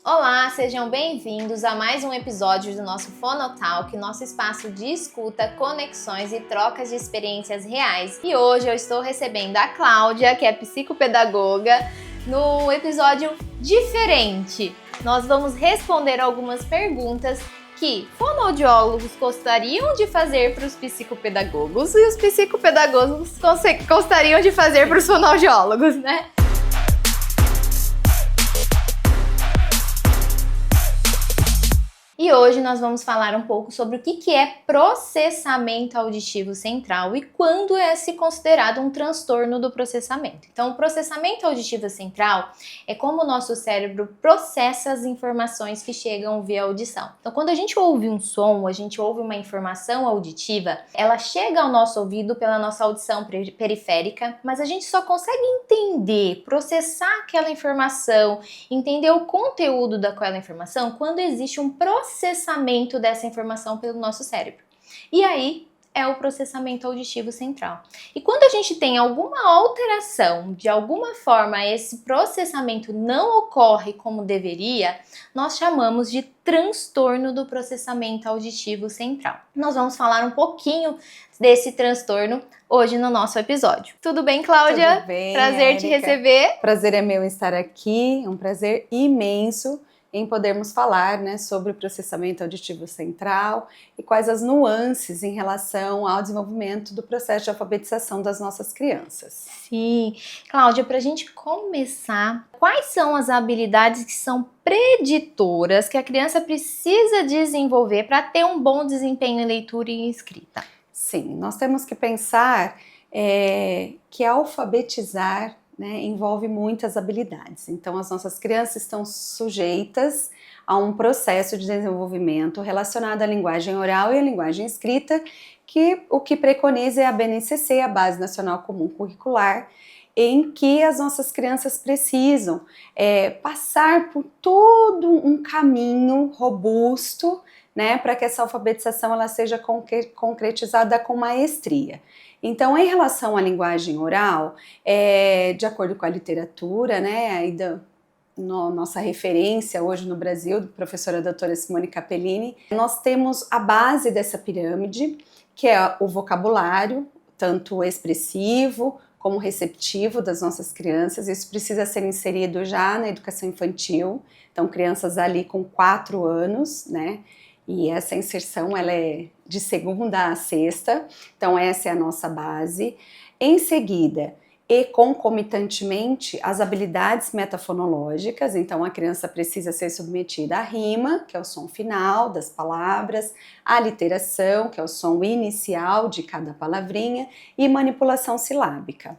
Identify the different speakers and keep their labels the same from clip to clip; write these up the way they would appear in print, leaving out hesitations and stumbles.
Speaker 1: Olá, sejam bem-vindos a mais um episódio do nosso Fonotalk, nosso espaço de escuta, conexões e trocas de experiências reais. E hoje eu estou recebendo a Cláudia, que é psicopedagoga, no episódio diferente. Nós vamos responder algumas perguntas que fonoaudiólogos gostariam de fazer para os psicopedagogos e os psicopedagogos gostariam de fazer para os fonoaudiólogos, né? E hoje nós vamos falar um pouco sobre o que é processamento auditivo central e quando é se considerado um transtorno do processamento. Então, o processamento auditivo central é como o nosso cérebro processa as informações que chegam via audição. Então, quando a gente ouve um som, a gente ouve uma informação auditiva, ela chega ao nosso ouvido pela nossa audição periférica, mas a gente só consegue entender, processar aquela informação, entender o conteúdo daquela informação quando existe um processamento dessa informação pelo nosso cérebro. E aí é o processamento auditivo central. E quando a gente tem alguma alteração, de alguma forma esse processamento não ocorre como deveria, nós chamamos de transtorno do processamento auditivo central. Nós vamos falar um pouquinho desse transtorno hoje no nosso episódio. Tudo bem, Cláudia?
Speaker 2: Tudo bem,
Speaker 1: prazer
Speaker 2: Érica.
Speaker 1: te receber.
Speaker 2: Prazer é meu estar aqui, é um prazer imenso em podermos falar, né, sobre o processamento auditivo central e quais as nuances em relação ao desenvolvimento do processo de alfabetização das nossas crianças.
Speaker 1: Sim, Cláudia, para a gente começar, quais são as habilidades que são preditoras que a criança precisa desenvolver para ter um bom desempenho em leitura e escrita?
Speaker 2: Sim, nós temos que pensar que alfabetizar, né, envolve muitas habilidades. Então, as nossas crianças estão sujeitas a um processo de desenvolvimento relacionado à linguagem oral e à linguagem escrita, que o que preconiza é a BNCC, a Base Nacional Comum Curricular, em que as nossas crianças precisam passar por todo um caminho robusto, né, para que essa alfabetização ela seja concretizada com maestria. Então, em relação à linguagem oral, de acordo com a literatura, né, aí nossa referência hoje no Brasil, professora doutora Simone Capellini, nós temos a base dessa pirâmide, que é o vocabulário, tanto expressivo como receptivo das nossas crianças. Isso precisa ser inserido já na educação infantil, então crianças ali com 4 anos, né, e essa inserção ela é de segunda a sexta, então essa é a nossa base. Em seguida, e concomitantemente, as habilidades metafonológicas, então a criança precisa ser submetida à rima, que é o som final das palavras, à literação, que é o som inicial de cada palavrinha, e manipulação silábica.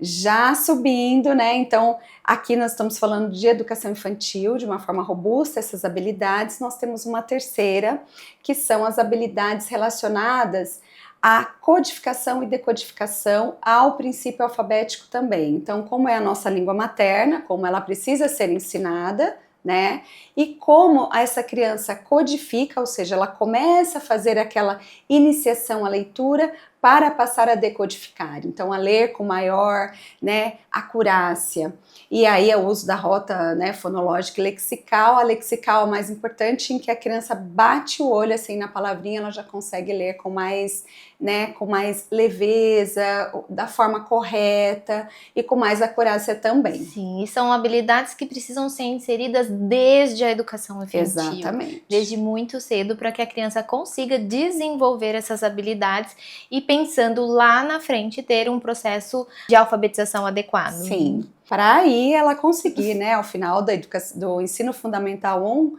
Speaker 2: Já subindo, né, então aqui nós estamos falando de educação infantil, de uma forma robusta, essas habilidades, nós temos uma terceira, que são as habilidades relacionadas à codificação e decodificação, ao princípio alfabético também. Então, como é a nossa língua materna, como ela precisa ser ensinada, né, e como essa criança codifica, ou seja, ela começa a fazer aquela iniciação à leitura para passar a decodificar, então a ler com maior, né, acurácia. E aí é o uso da rota, né, fonológica e lexical. A lexical é a mais importante, em que a criança bate o olho assim na palavrinha, ela já consegue ler com mais, né, com mais leveza, da forma correta e com mais acurácia também.
Speaker 1: Sim, e são habilidades que precisam ser inseridas desde a educação infantil.
Speaker 2: Exatamente.
Speaker 1: Desde muito cedo, para que a criança consiga desenvolver essas habilidades e pensando lá na frente ter um processo de alfabetização adequado.
Speaker 2: Sim, para aí ela conseguir, né, ao final do ensino fundamental 1,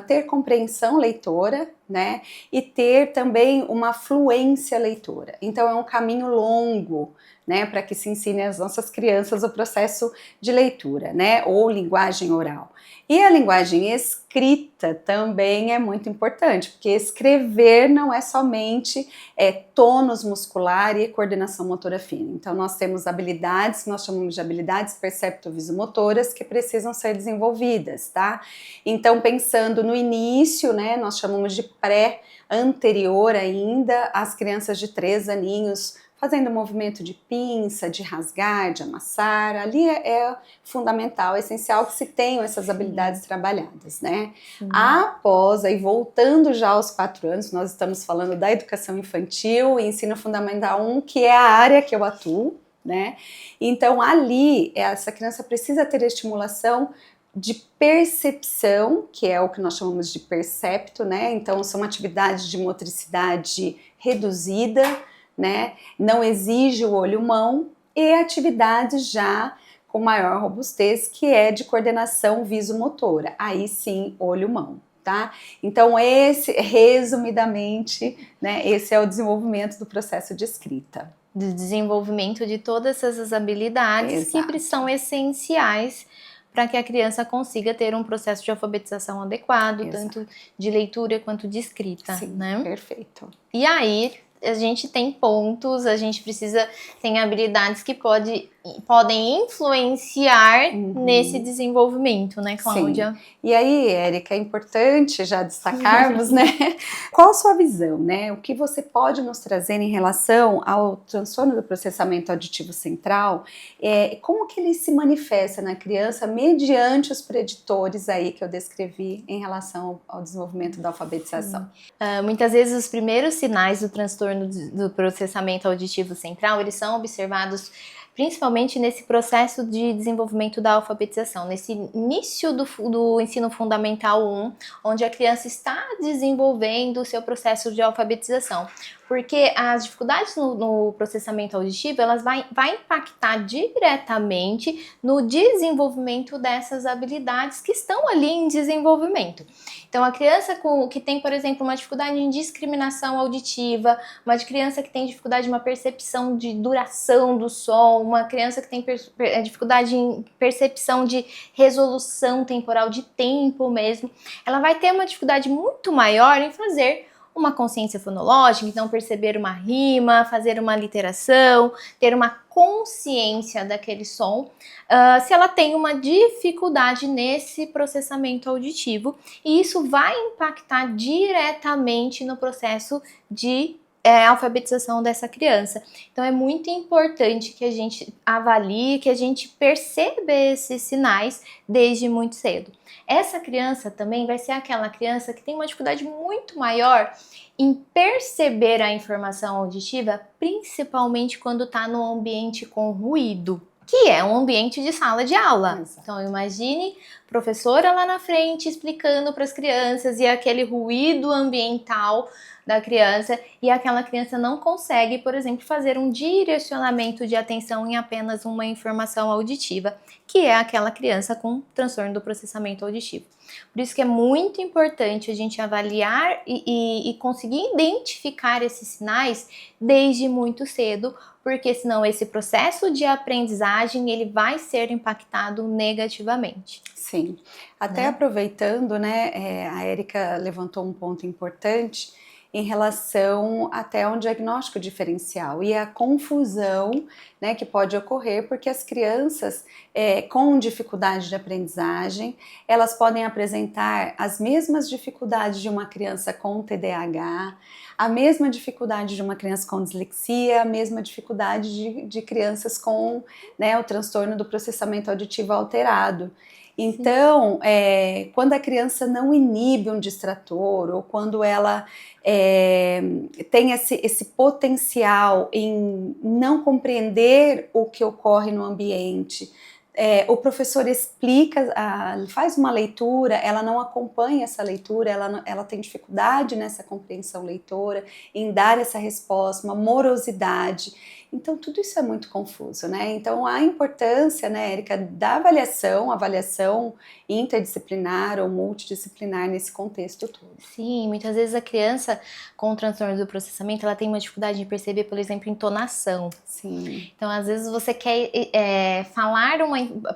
Speaker 2: ter compreensão leitora, né, e ter também uma fluência leitora. Então é um caminho longo, né, para que se ensine às nossas crianças o processo de leitura, né, ou linguagem oral. E a linguagem escrita também é muito importante, porque escrever não é somente tônus muscular e coordenação motora fina. Então nós temos habilidades, que nós chamamos de habilidades percepto-visomotoras, que precisam ser desenvolvidas, tá? Então pensando no início, né, nós chamamos de pré-anterior ainda às crianças de 3 aninhos, fazendo movimento de pinça, de rasgar, de amassar. Ali é fundamental, é essencial que se tenham essas habilidades trabalhadas, né? Após, aí voltando já aos 4 anos, nós estamos falando da educação infantil e ensino fundamental 1, que é a área que eu atuo, né? Então ali, essa criança precisa ter estimulação de percepção, que é o que nós chamamos de percepto, né? Então são atividades de motricidade reduzida, né? Não exige o olho-mão, e atividades já com maior robustez, que é de coordenação visomotora. Aí sim, olho-mão, tá? Então esse, resumidamente, né, esse é o desenvolvimento do processo de escrita.
Speaker 1: Do desenvolvimento de todas essas habilidades que são essenciais para que a criança consiga ter um processo de alfabetização adequado, tanto de leitura quanto de escrita,
Speaker 2: sim,
Speaker 1: né?
Speaker 2: Perfeito.
Speaker 1: E aí, a gente tem pontos, a gente tem habilidades que podem influenciar nesse desenvolvimento, né, Cláudia?
Speaker 2: Sim. E aí, Érica, é importante já destacarmos, né? Qual a sua visão, né? O que você pode nos trazer em relação ao transtorno do processamento auditivo central? Como que ele se manifesta na criança mediante os preditores aí que eu descrevi em relação ao desenvolvimento da alfabetização?
Speaker 1: Muitas vezes os primeiros sinais do transtorno do processamento auditivo central, eles são observados principalmente nesse processo de desenvolvimento da alfabetização, nesse início do ensino fundamental 1, onde a criança está desenvolvendo o seu processo de alfabetização. Porque as dificuldades no processamento auditivo, elas vai impactar diretamente no desenvolvimento dessas habilidades que estão ali em desenvolvimento. Então, a criança que tem, por exemplo, uma dificuldade em discriminação auditiva, uma criança que tem dificuldade em uma percepção de duração do som, uma criança que tem dificuldade em percepção de resolução temporal, de tempo mesmo, ela vai ter uma dificuldade muito maior em fazer uma consciência fonológica, então perceber uma rima, fazer uma literação, ter uma consciência daquele som, se ela tem uma dificuldade nesse processamento auditivo, e isso vai impactar diretamente no processo de alfabetização dessa criança. Então é muito importante que a gente avalie, que a gente perceba esses sinais desde muito cedo. Essa criança também vai ser aquela criança que tem uma dificuldade muito maior em perceber a informação auditiva, principalmente quando está no ambiente com ruído, que é um ambiente de sala de aula. Exato. Então imagine professora lá na frente explicando para as crianças e aquele ruído ambiental da criança, e aquela criança não consegue, por exemplo, fazer um direcionamento de atenção em apenas uma informação auditiva, que é aquela criança com transtorno do processamento auditivo. Por isso que é muito importante a gente avaliar e conseguir identificar esses sinais desde muito cedo, porque senão esse processo de aprendizagem ele vai ser impactado negativamente.
Speaker 2: Sim, até aproveitando, né, a Érica levantou um ponto importante em relação até a um diagnóstico diferencial e a confusão, né, que pode ocorrer, porque as crianças com dificuldade de aprendizagem, elas podem apresentar as mesmas dificuldades de uma criança com TDAH, a mesma dificuldade de uma criança com dislexia, a mesma dificuldade de crianças com, né, o transtorno do processamento auditivo alterado. Então, quando a criança não inibe um distrator, ou quando ela tem esse potencial em não compreender o que ocorre no ambiente, o professor explica, faz uma leitura, ela não acompanha essa leitura, ela tem dificuldade nessa compreensão leitora, em dar essa resposta, uma morosidade. Então, tudo isso é muito confuso, né? Então, a importância, né, Érica, da avaliação interdisciplinar ou multidisciplinar nesse contexto todo. Sim,
Speaker 1: muitas vezes a criança com transtorno do processamento, ela tem uma dificuldade de perceber, por exemplo, entonação.
Speaker 2: Sim.
Speaker 1: Então, às vezes você quer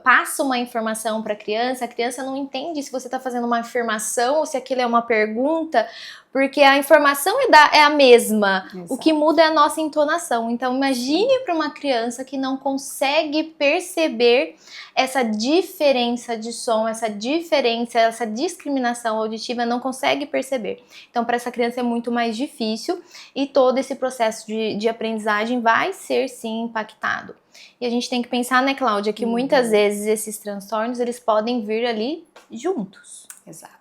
Speaker 1: passa uma informação para a criança não entende se você está fazendo uma afirmação ou se aquilo é uma pergunta, porque a informação é a mesma.
Speaker 2: Exato.
Speaker 1: O que muda é a nossa entonação. Então, imagine para uma criança que não consegue perceber essa diferença de som, essa discriminação auditiva, não consegue perceber. Então, para essa criança é muito mais difícil e todo esse processo de aprendizagem vai ser, sim, impactado. E a gente tem que pensar, né, Cláudia, que muitas vezes esses transtornos, eles podem vir ali juntos.
Speaker 2: Exato.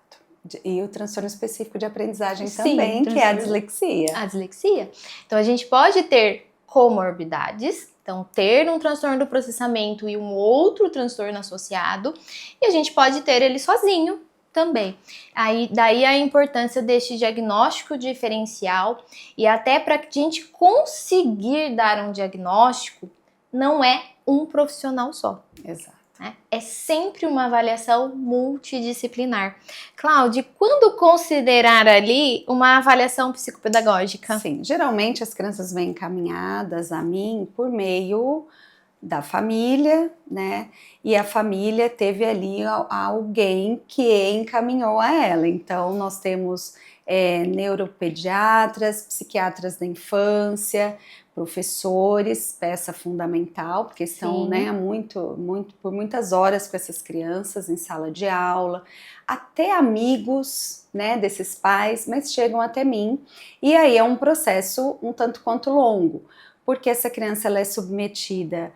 Speaker 2: E o transtorno específico de aprendizagem
Speaker 1: Sim,
Speaker 2: também, que é a dislexia.
Speaker 1: A dislexia. Então, a gente pode ter comorbidades, então ter um transtorno do processamento e um outro transtorno associado, e a gente pode ter ele sozinho também. Daí a importância deste diagnóstico diferencial, e até para a gente conseguir dar um diagnóstico, não é um profissional só.
Speaker 2: Exato.
Speaker 1: É sempre uma avaliação multidisciplinar. Cláudia, quando considerar ali uma avaliação psicopedagógica?
Speaker 2: Sim, geralmente as crianças vêm encaminhadas a mim por meio da família, né? E a família teve ali alguém que encaminhou a ela. Então, nós temos neuropediatras, psiquiatras da infância, professores, peça fundamental, porque estão, né, por muitas horas com essas crianças em sala de aula, até amigos, né, desses pais, mas chegam até mim, e aí é um processo um tanto quanto longo, porque essa criança ela é submetida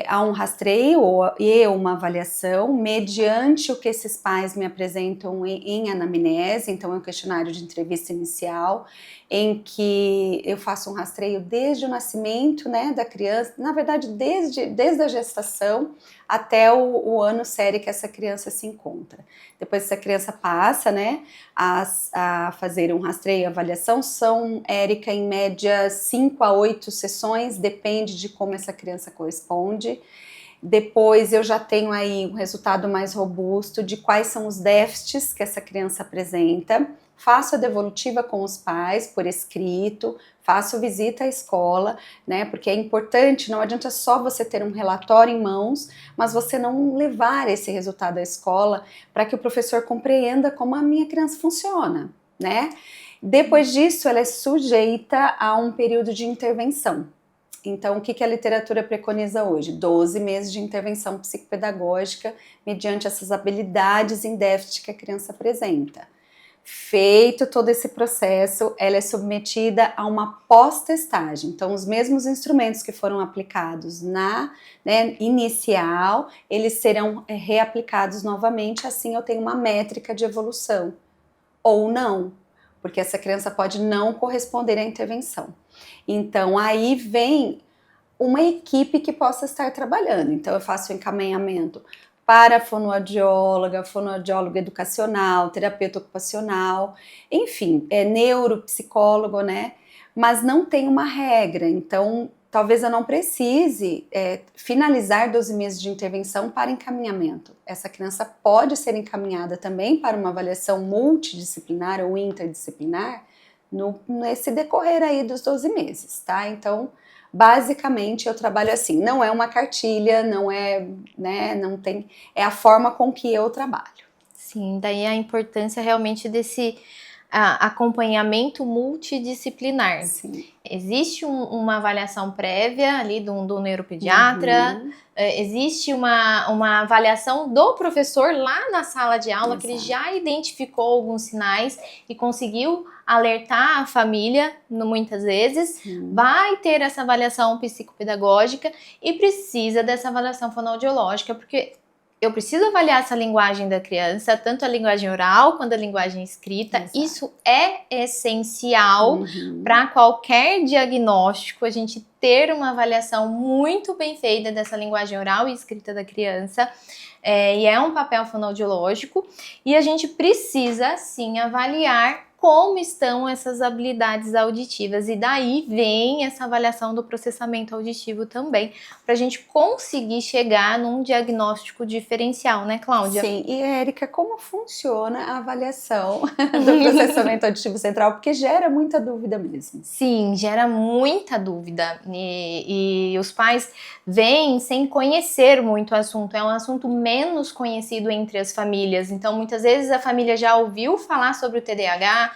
Speaker 2: a um rastreio e uma avaliação mediante o que esses pais me apresentam em anamnese, então é um questionário de entrevista inicial, em que eu faço um rastreio desde o nascimento, né, da criança, na verdade desde a gestação até o ano sério que essa criança se encontra. Depois essa criança passa, né, a fazer um rastreio e avaliação, são, Érica, em média 5 a 8 sessões, depende de como essa criança corresponde. Depois eu já tenho aí um resultado mais robusto de quais são os déficits que essa criança apresenta, faço a devolutiva com os pais por escrito, faço visita à escola, né, porque é importante, não adianta só você ter um relatório em mãos, mas você não levar esse resultado à escola para que o professor compreenda como a minha criança funciona, né. Depois disso, ela é sujeita a um período de intervenção. Então, o que a literatura preconiza hoje? 12 meses de intervenção psicopedagógica mediante essas habilidades em déficit que a criança apresenta. Feito todo esse processo, ela é submetida a uma pós-testagem. Então, os mesmos instrumentos que foram aplicados na inicial, eles serão reaplicados novamente, assim eu tenho uma métrica de evolução. Ou não, porque essa criança pode não corresponder à intervenção. Então, aí vem uma equipe que possa estar trabalhando. Então, eu faço o encaminhamento para fonoaudióloga, fonoaudiólogo educacional, terapeuta ocupacional, enfim, neuropsicólogo, né? Mas não tem uma regra, então talvez eu não precise finalizar 12 meses de intervenção para encaminhamento. Essa criança pode ser encaminhada também para uma avaliação multidisciplinar ou interdisciplinar nesse decorrer aí dos 12 meses, tá? Então, basicamente eu trabalho assim, não é uma cartilha, não é, né, não tem, é a forma com que eu trabalho.
Speaker 1: Sim, daí a importância realmente desse acompanhamento multidisciplinar.
Speaker 2: Sim.
Speaker 1: Existe uma avaliação prévia ali do neuropediatra, existe uma avaliação do professor lá na sala de aula, que ele já identificou alguns sinais e conseguiu alertar a família, muitas vezes, vai ter essa avaliação psicopedagógica e precisa dessa avaliação fonoaudiológica, porque eu preciso avaliar essa linguagem da criança, tanto a linguagem oral quanto a linguagem escrita. Exato. Isso é essencial para qualquer diagnóstico, a gente ter uma avaliação muito bem feita dessa linguagem oral e escrita da criança. E é um papel fonoaudiológico, e a gente precisa, sim, avaliar como estão essas habilidades auditivas, e daí vem essa avaliação do processamento auditivo também, para a gente conseguir chegar num diagnóstico diferencial, né, Cláudia?
Speaker 2: Sim, e Érica, como funciona a avaliação do processamento auditivo central? Porque gera muita dúvida mesmo.
Speaker 1: Sim, gera muita dúvida, e os pais vêm sem conhecer muito o assunto, é um assunto menos conhecido entre as famílias, então muitas vezes a família já ouviu falar sobre o TDAH,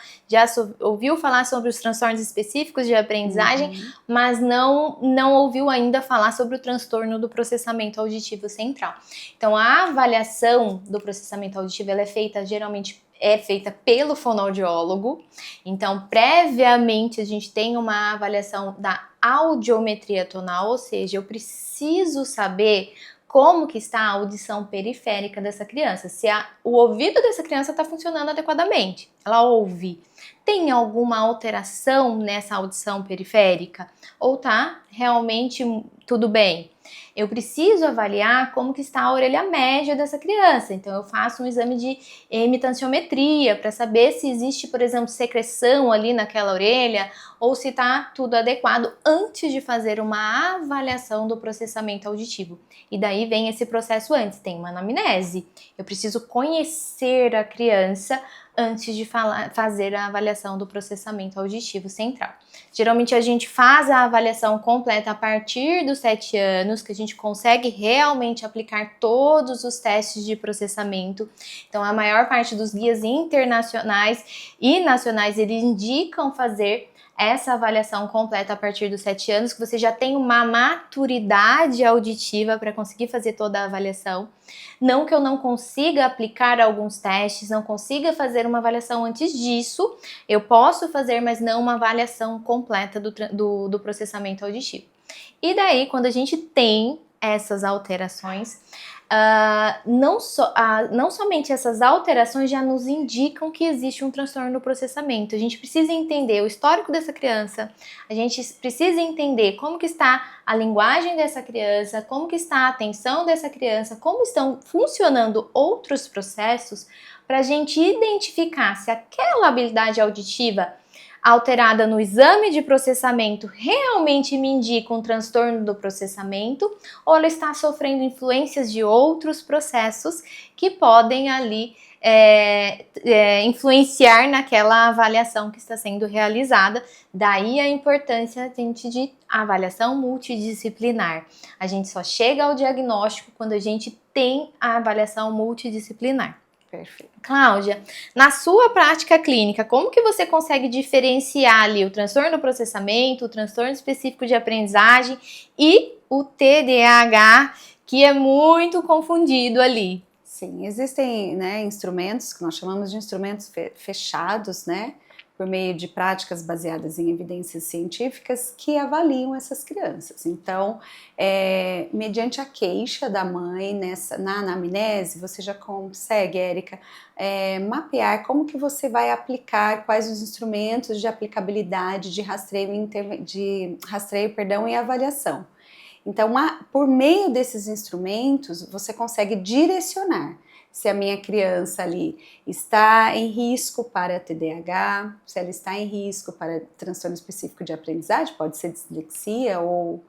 Speaker 1: ouviu falar sobre os transtornos específicos de aprendizagem, mas não ouviu ainda falar sobre o transtorno do processamento auditivo central. Então, a avaliação do processamento auditivo, ela geralmente é feita pelo fonoaudiólogo. Então, previamente, a gente tem uma avaliação da audiometria tonal, ou seja, eu preciso saber como que está a audição periférica dessa criança, se o ouvido dessa criança está funcionando adequadamente, ela ouve. Tem alguma alteração nessa audição periférica? Ou tá realmente tudo bem? Eu preciso avaliar como que está a orelha média dessa criança. Então, eu faço um exame de emitanciometria para saber se existe, por exemplo, secreção ali naquela orelha ou se está tudo adequado antes de fazer uma avaliação do processamento auditivo. E daí vem esse processo antes, tem uma anamnese. Eu preciso conhecer a criança antes de fazer a avaliação do processamento auditivo central. Geralmente a gente faz a avaliação completa a partir dos 7 anos, que a gente consegue realmente aplicar todos os testes de processamento. Então, a maior parte dos guias internacionais e nacionais, eles indicam fazer essa avaliação completa a partir dos 7 anos, que você já tem uma maturidade auditiva para conseguir fazer toda a avaliação. Não que eu não consiga aplicar alguns testes, não consiga fazer uma avaliação antes disso, eu posso fazer, mas não uma avaliação completa do processamento auditivo. E daí, quando a gente tem essas alterações, não somente essas alterações já nos indicam que existe um transtorno no processamento. A gente precisa entender o histórico dessa criança, a gente precisa entender como que está a linguagem dessa criança, como que está a atenção dessa criança, como estão funcionando outros processos, para a gente identificar se aquela habilidade auditiva alterada no exame de processamento realmente me indica um transtorno do processamento ou ela está sofrendo influências de outros processos que podem ali influenciar naquela avaliação que está sendo realizada. Daí a importância de avaliação multidisciplinar. A gente só chega ao diagnóstico quando a gente tem a avaliação multidisciplinar.
Speaker 2: Perfeito.
Speaker 1: Cláudia, na sua prática clínica, como que você consegue diferenciar ali o transtorno do processamento, o transtorno específico de aprendizagem e o TDAH, que é muito confundido ali?
Speaker 2: Sim, existem, né, instrumentos que nós chamamos de instrumentos fechados, né, por meio de práticas baseadas em evidências científicas que avaliam essas crianças. Então, mediante a queixa da mãe na anamnese, você já consegue, Érica, mapear como que você vai aplicar, quais os instrumentos de aplicabilidade, de rastreio e avaliação. Então, por meio desses instrumentos, você consegue direcionar se a minha criança ali está em risco para TDAH, se ela está em risco para transtorno específico de aprendizagem, pode ser dislexia ou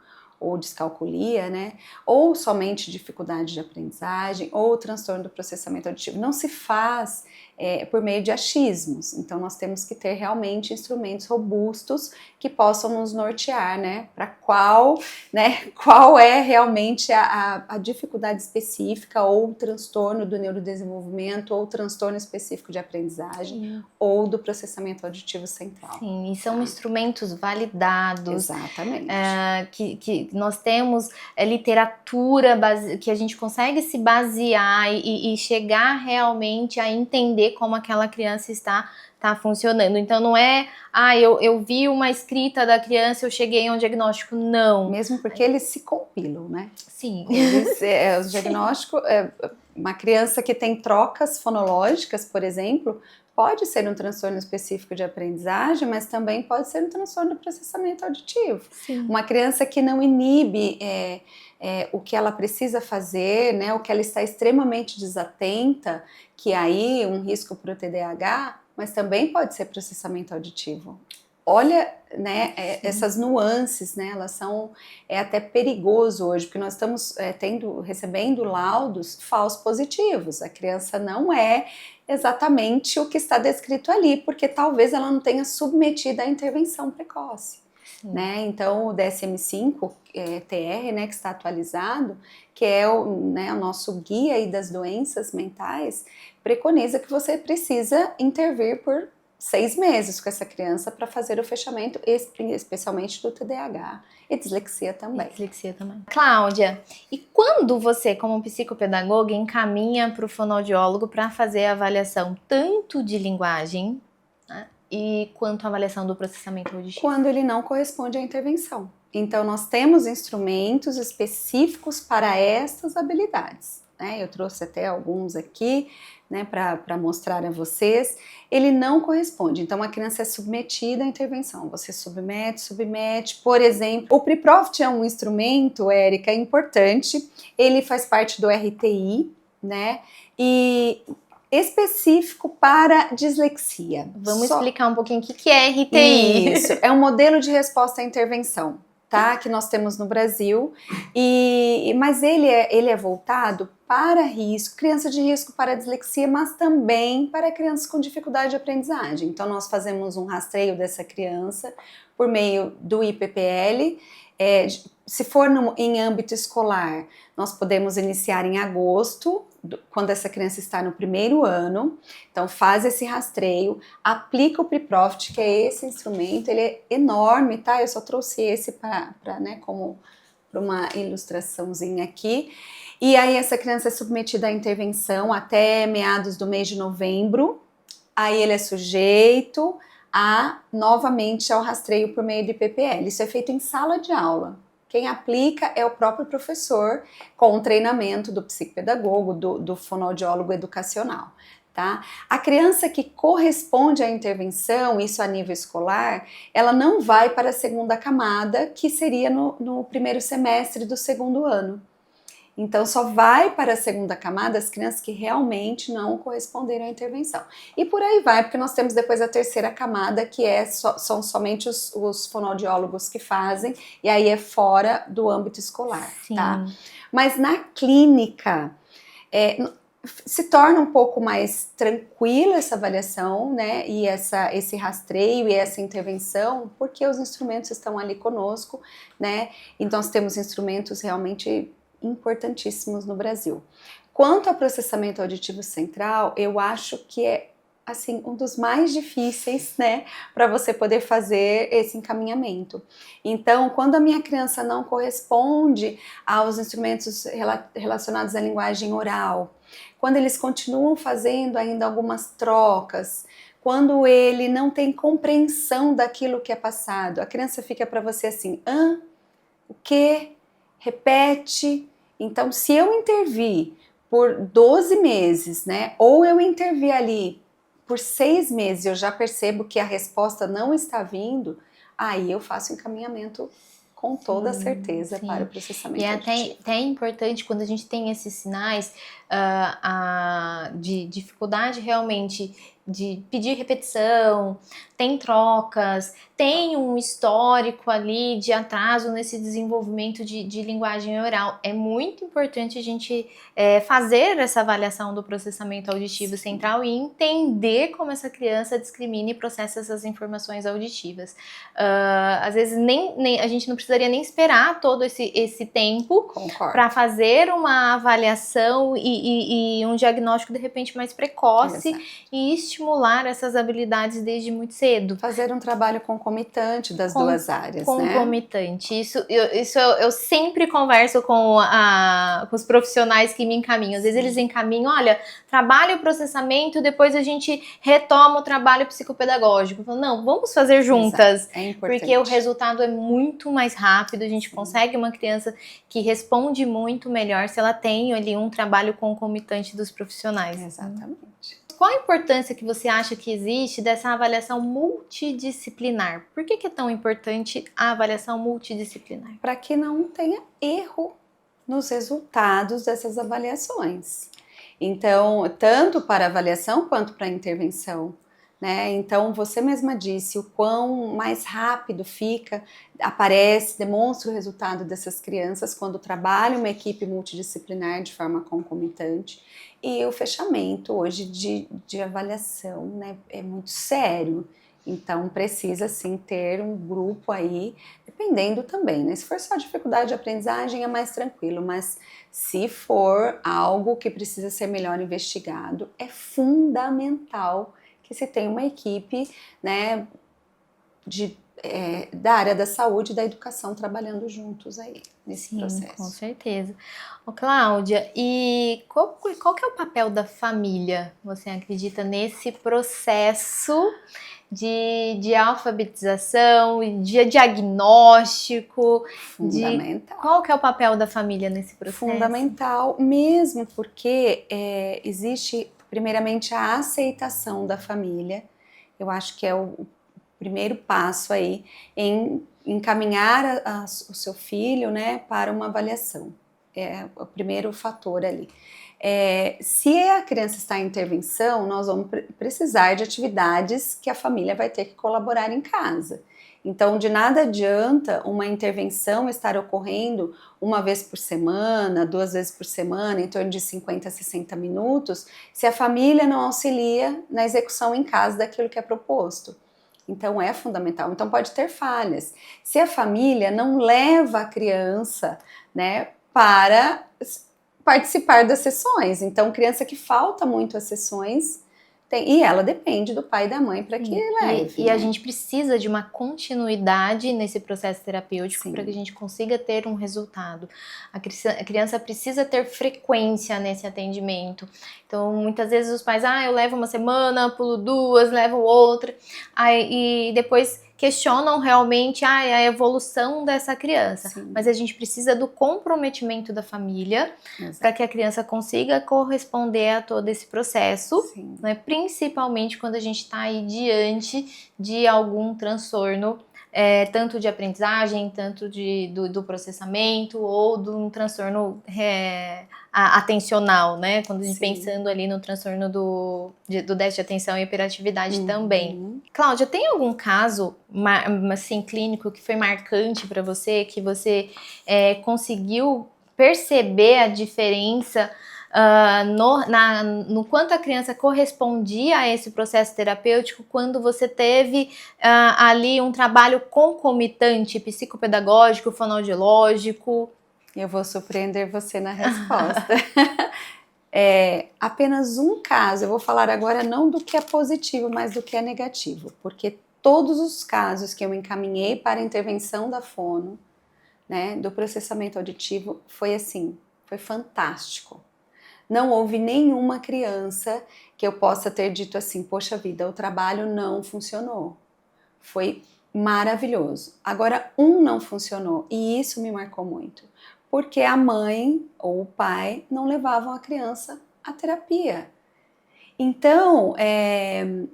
Speaker 2: descalculia, né? Ou somente dificuldade de aprendizagem, ou transtorno do processamento auditivo. Não se faz por meio de achismos, então nós temos que ter realmente instrumentos robustos que possam nos nortear, né? Para qual é realmente a dificuldade específica, ou transtorno do neurodesenvolvimento, ou transtorno específico de aprendizagem, ou do processamento auditivo central.
Speaker 1: Sim, e são instrumentos validados.
Speaker 2: Exatamente.
Speaker 1: Que nós temos literatura que a gente consegue se basear e chegar realmente a entender como aquela criança está funcionando. Então não é, eu vi uma escrita da criança, eu cheguei a um diagnóstico, não.
Speaker 2: Mesmo porque eles se compilam, né?
Speaker 1: Sim.
Speaker 2: O diagnóstico, uma criança que tem trocas fonológicas, por exemplo, pode ser um transtorno específico de aprendizagem, mas também pode ser um transtorno do processamento auditivo.
Speaker 1: Sim.
Speaker 2: Uma criança que não inibe o que ela precisa fazer, né, o que ela está extremamente desatenta, que aí um risco para o TDAH, mas também pode ser processamento auditivo. Olha, né, essas nuances, né, elas são até perigoso hoje, porque nós estamos recebendo laudos falsos positivos. A criança não é exatamente o que está descrito ali, porque talvez ela não tenha submetido à intervenção precoce. Né? Então, o DSM-5 TR, né, que está atualizado, que é o nosso guia aí das doenças mentais, preconiza que você precisa intervir por 6 meses com essa criança para fazer o fechamento, especialmente do TDAH e dislexia também.
Speaker 1: Cláudia, e quando você, como psicopedagoga, encaminha para o fonoaudiólogo para fazer a avaliação tanto de linguagem, né, e quanto a avaliação do processamento auditivo?
Speaker 2: Quando ele não corresponde à intervenção. Então, nós temos instrumentos específicos para estas habilidades, né? Eu trouxe até alguns aqui, né, para mostrar a vocês. Ele não corresponde, então a criança é submetida à intervenção. Você submete. Por exemplo, o PRIPROFT é um instrumento, Érica, importante. Ele faz parte do RTI, né? E específico para dislexia.
Speaker 1: Vamos explicar um pouquinho o que é RTI.
Speaker 2: Isso, é um modelo de resposta à intervenção, tá? Que nós temos no Brasil, mas ele é voltado para risco, criança de risco para dislexia, mas também para crianças com dificuldade de aprendizagem. Então nós fazemos um rastreio dessa criança por meio do IPPL. Se for em âmbito escolar, nós podemos iniciar em agosto, quando essa criança está no primeiro ano. Então faz esse rastreio, aplica o PRIPROFT, que é esse instrumento, ele é enorme, tá? Eu só trouxe esse para né, como para uma ilustraçãozinha aqui. E aí essa criança é submetida à intervenção até meados do mês de novembro. Aí ele é sujeito novamente ao rastreio por meio do IPPL. Isso é feito em sala de aula. Quem aplica é o próprio professor, com o treinamento do psicopedagogo, do fonoaudiólogo educacional, tá? A criança que corresponde à intervenção, isso a nível escolar, ela não vai para a segunda camada, que seria no primeiro semestre do segundo ano. Então, só vai para a segunda camada as crianças que realmente não corresponderam à intervenção. E por aí vai, porque nós temos depois a terceira camada, que são somente os fonoaudiólogos que fazem, e aí é fora do âmbito escolar,
Speaker 1: Sim.
Speaker 2: Tá? Mas na clínica, se torna um pouco mais tranquila essa avaliação, né, e esse rastreio e essa intervenção, porque os instrumentos estão ali conosco, né, então nós temos instrumentos realmente importantíssimos no Brasil. Quanto ao processamento auditivo central, eu acho que é assim um dos mais difíceis, né, para você poder fazer esse encaminhamento. Então, quando a minha criança não corresponde aos instrumentos relacionados à linguagem oral, quando eles continuam fazendo ainda algumas trocas, quando ele não tem compreensão daquilo que é passado, a criança fica para você assim, o quê? Repete. Então, se eu intervir por 12 meses, né, ou eu intervir ali por 6 meses, eu já percebo que a resposta não está vindo, aí eu faço encaminhamento com toda certeza para o processamento auditivo.
Speaker 1: E é até importante quando a gente tem esses sinais de dificuldade realmente de pedir repetição, tem trocas, tem um histórico ali de atraso nesse desenvolvimento de linguagem oral. É muito importante a gente fazer essa avaliação do processamento auditivo central e entender como essa criança discrimina e processa essas informações auditivas. Às vezes a gente não precisaria nem esperar todo esse tempo para fazer uma avaliação e um diagnóstico de repente mais precoce. Exato. E estimular essas habilidades desde muito cedo.
Speaker 2: Fazer um trabalho concomitante das duas áreas,
Speaker 1: concomitante. Né? Isso eu sempre converso com os profissionais que me encaminham. Às vezes eles encaminham, olha, trabalho o processamento, depois a gente retoma o trabalho psicopedagógico. Eu falo, não, vamos fazer juntas.
Speaker 2: Exato. É importante.
Speaker 1: Porque o resultado é muito mais rápido, a gente consegue uma criança que responde muito melhor se ela tem ali um trabalho concomitante dos profissionais.
Speaker 2: Exatamente.
Speaker 1: Qual a importância que você acha que existe dessa avaliação multidisciplinar? Por que é tão importante a avaliação multidisciplinar?
Speaker 2: Para que não tenha erro nos resultados dessas avaliações. Então, tanto para a avaliação quanto para a intervenção, né? Então, você mesma disse o quão mais rápido demonstra o resultado dessas crianças quando trabalha uma equipe multidisciplinar de forma concomitante. E o fechamento hoje de avaliação, né, é muito sério, então precisa sim ter um grupo aí, dependendo também, né? Se for só dificuldade de aprendizagem é mais tranquilo, mas se for algo que precisa ser melhor investigado, é fundamental que se tem uma equipe, né, da área da saúde e da educação trabalhando juntos aí nesse processo.
Speaker 1: Com certeza. Ô, Cláudia, e qual que é o papel da família, você acredita, nesse processo de alfabetização, de diagnóstico?
Speaker 2: Fundamental.
Speaker 1: Qual que é o papel da família nesse processo?
Speaker 2: Fundamental, mesmo porque existe, primeiramente, a aceitação da família. Eu acho que é o primeiro passo aí em encaminhar o seu filho, né, para uma avaliação. É o primeiro fator ali. Se a criança está em intervenção, nós vamos precisar de atividades que a família vai ter que colaborar em casa. Então, de nada adianta uma intervenção estar ocorrendo uma vez por semana, 2 vezes por semana, em torno de 50 a 60 minutos, se a família não auxilia na execução em casa daquilo que é proposto. Então, é fundamental. Então, pode ter falhas. Se a família não leva a criança, né, para participar das sessões. Então, criança que falta muito às sessões, e ela depende do pai e da mãe para que leve.
Speaker 1: E a gente precisa de uma continuidade nesse processo terapêutico para que a gente consiga ter um resultado. A criança precisa ter frequência nesse atendimento. Então, muitas vezes os pais, eu levo uma semana, pulo 2, levo outra, e depois questionam realmente a evolução dessa criança.
Speaker 2: Sim.
Speaker 1: Mas a gente precisa do comprometimento da família para que a criança consiga corresponder a todo esse processo, né? Principalmente quando a gente está aí diante de algum transtorno, tanto de aprendizagem, tanto do processamento ou de um transtorno atencional, né? Quando a gente pensando ali no transtorno do déficit de atenção e hiperatividade também. Cláudia, tem algum caso assim, clínico que foi marcante para você, que você conseguiu perceber a diferença no quanto a criança correspondia a esse processo terapêutico quando você teve ali um trabalho concomitante, psicopedagógico, fonoaudiológico?
Speaker 2: Eu vou surpreender você na resposta. Apenas um caso, eu vou falar agora não do que é positivo, mas do que é negativo, porque todos os casos que eu encaminhei para a intervenção da fono, né, do processamento auditivo, foi assim, foi fantástico. Não houve nenhuma criança que eu possa ter dito assim, poxa vida, o trabalho não funcionou. Foi maravilhoso. Agora, um não funcionou e isso me marcou muito, porque a mãe ou o pai não levavam a criança à terapia. Então,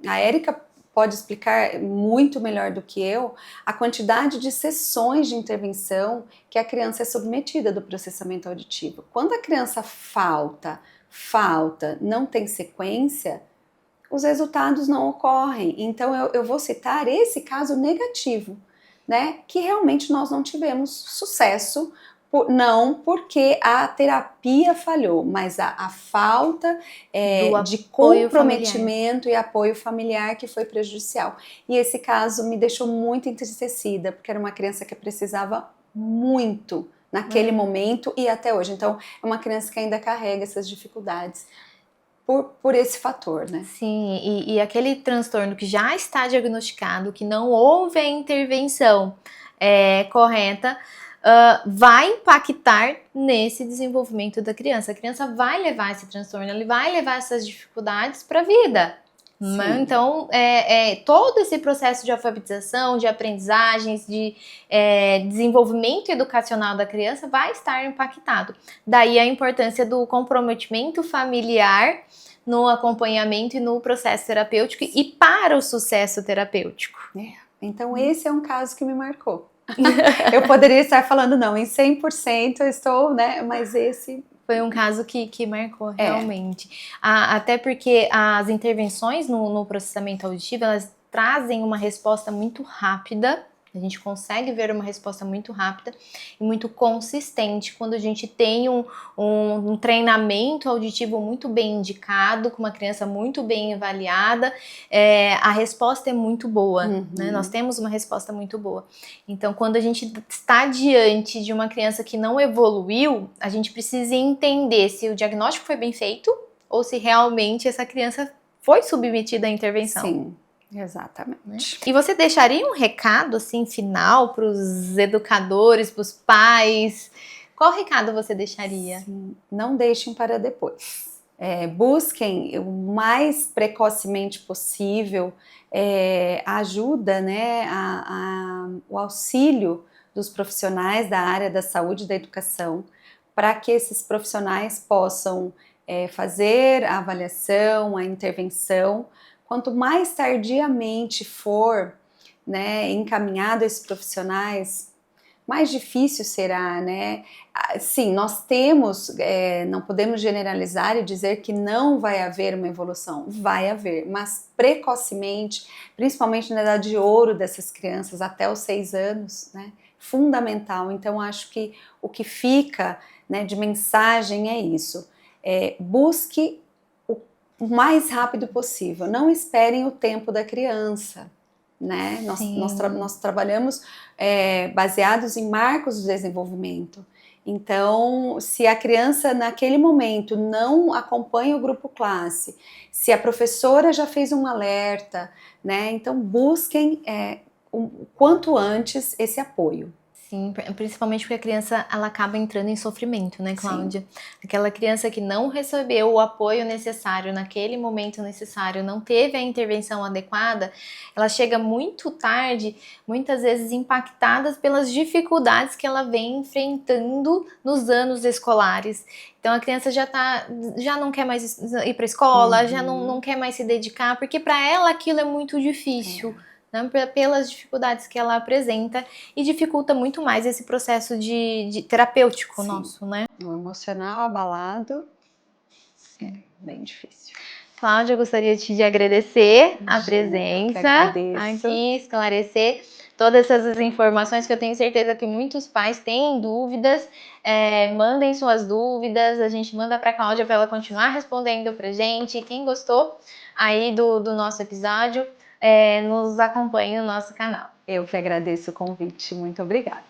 Speaker 2: a Érica pode explicar muito melhor do que eu a quantidade de sessões de intervenção que a criança é submetida do processamento auditivo. Quando a criança falta, não tem sequência, os resultados não ocorrem. Então eu vou citar esse caso negativo, né? Que realmente nós não tivemos sucesso, não porque a terapia falhou, mas a falta de comprometimento familiar. E apoio familiar que foi prejudicial. E esse caso me deixou muito entristecida, porque era uma criança que precisava muito naquele momento e até hoje. Então, é uma criança que ainda carrega essas dificuldades por esse fator, né?
Speaker 1: Sim, e aquele transtorno que já está diagnosticado, que não houve a intervenção correta, vai impactar nesse desenvolvimento da criança. A criança vai levar esse transtorno, ela vai levar essas dificuldades para a vida. Então, todo esse processo de alfabetização, de aprendizagens, de desenvolvimento educacional da criança vai estar impactado. Daí a importância do comprometimento familiar no acompanhamento e no processo terapêutico e para o sucesso terapêutico.
Speaker 2: Então, esse é um caso que me marcou. Eu poderia estar falando, não, em 100% eu estou, né, mas esse...
Speaker 1: Foi um caso que marcou realmente. Até porque as intervenções no processamento auditivo, elas trazem uma resposta muito rápida. A gente consegue ver uma resposta muito rápida e muito consistente quando a gente tem um treinamento auditivo muito bem indicado, com uma criança muito bem avaliada, a resposta é muito boa, né? Nós temos uma resposta muito boa. Então, quando a gente está diante de uma criança que não evoluiu, a gente precisa entender se o diagnóstico foi bem feito ou se realmente essa criança foi submetida à intervenção.
Speaker 2: Sim, exatamente.
Speaker 1: E você deixaria um recado assim final para os educadores, para os pais? Qual recado você deixaria?
Speaker 2: Sim, não deixem para depois. Busquem o mais precocemente possível a ajuda, né, o auxílio dos profissionais da área da saúde e da educação, para que esses profissionais possam fazer a avaliação, a intervenção. Quanto mais tardiamente for, né, encaminhado esses profissionais, mais difícil será, né? Sim, nós temos, não podemos generalizar e dizer que não vai haver uma evolução, vai haver, mas precocemente, principalmente na idade de ouro dessas crianças, até os 6 anos, né? Fundamental. Então, acho que o que fica, né, de mensagem é isso. Busque o mais rápido possível, não esperem o tempo da criança. Né? Nós trabalhamos baseados em marcos do desenvolvimento. Então, se a criança naquele momento não acompanha o grupo classe, se a professora já fez um alerta, né? Então busquem o quanto antes esse apoio.
Speaker 1: Sim, principalmente porque a criança ela acaba entrando em sofrimento, né, Cláudia? Sim. Aquela criança que não recebeu o apoio necessário naquele momento necessário, não teve a intervenção adequada, ela chega muito tarde, muitas vezes impactada pelas dificuldades que ela vem enfrentando nos anos escolares. Então a criança já não quer mais ir para a escola, já não quer mais se dedicar, porque para ela aquilo é muito difícil. Pelas dificuldades que ela apresenta e dificulta muito mais esse processo de terapêutico. Sim. Nosso, né?
Speaker 2: O emocional abalado é bem difícil.
Speaker 1: Cláudia, gostaria de agradecer a presença aqui, esclarecer todas essas informações que eu tenho certeza que muitos pais têm dúvidas. Mandem suas dúvidas, a gente manda para a Cláudia para ela continuar respondendo para gente. Quem gostou aí do nosso episódio, nos acompanhe no nosso canal.
Speaker 2: Eu que agradeço o convite, muito obrigada.